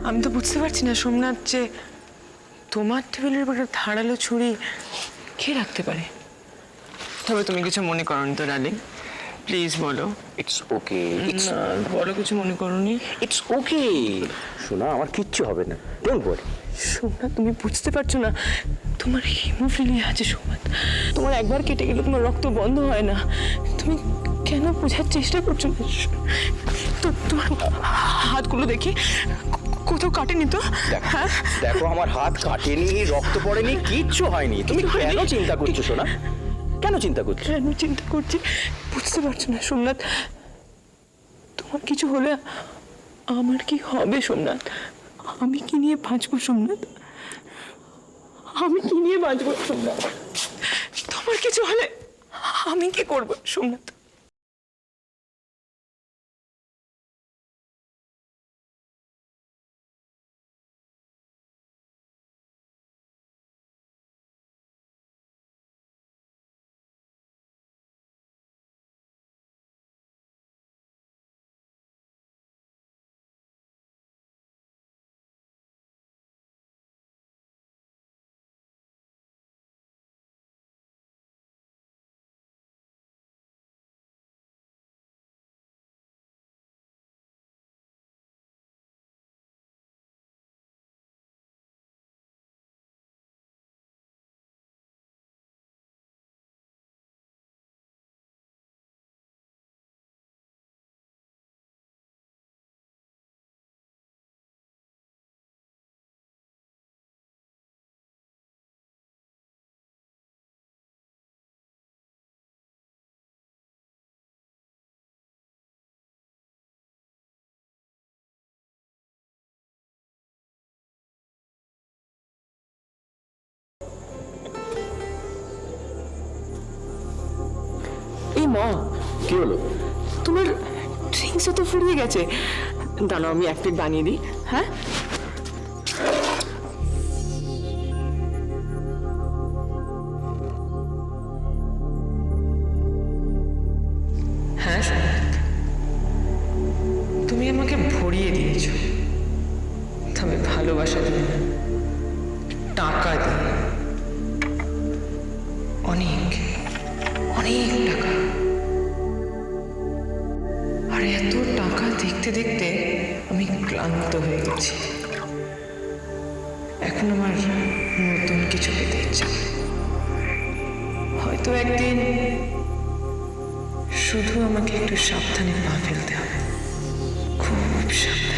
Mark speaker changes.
Speaker 1: আমি তো বুঝতে পারছি না সোমনাথ, যে তোমার টেবিলের উপর ধারালো ছুরি কে রাখতে পারে। তবে তুমি কিছু মনে করনি তো ডার্লিং? প্লিজ বলো।
Speaker 2: It's okay.
Speaker 1: না বলো, কিছু মনে করনি?
Speaker 2: ইটস ওকে শোনা, আমার কিচ্ছু হবে না, ডোন্ট ওয়ারি।
Speaker 1: সোমনাথ, তুমি বুঝতে পারছো না, তোমার হিমোফিলিয়া আছে সোমনাথ। তোমার একবার কেটে গেলে তোমার রক্ত বন্ধ হয় না। তুমি কেন বোঝার চেষ্টা করছো না? তো তোমার হাতগুলো দেখি, কোথাও কাটেনি তো? হ্যাঁ,
Speaker 2: দেখো আমার হাত কাটেনি, রক্ত পড়েনি, কিচ্ছু হয়নি। তুমি কেন চিন্তা করছো সোনা? কেন চিন্তা করছো?
Speaker 1: কেন চিন্তা করছি বুঝতে পারছো না সোমনাথ? তোমার কিছু হলে আমার কি হবে সোমনাথ? আমি কি নিয়ে বাঁচবো সোমনাথ? আমি কি নিয়ে বাঁচবো সোমনাথ? তোমার কিছু হলে আমি কি করবো সোমনাথ? এই মা,
Speaker 2: কি হলো?
Speaker 1: তোমার ড্রিঙ্কসও তো ফুরিয়ে গেছে। দাঁড়াও, আমি এক প্লেট বানিয়ে দিই। হ্যাঁ, হ্যাঁ তুমি আমাকে ভরিয়ে দিয়েছ, তবে ভালোবাসা দিয়ে না, টাকা দিয়ে। অনেক অনেক টাকা। আর এত টাকা দেখতে দেখতে আমি ক্লান্ত হয়ে গেছি। এখন আমার নতুন কিছু পেতে ইচ্ছা। হয়তো একদিন শুধু আমাকে একটু সাবধানে পা ফেলতে হবে, খুব সাবধানে।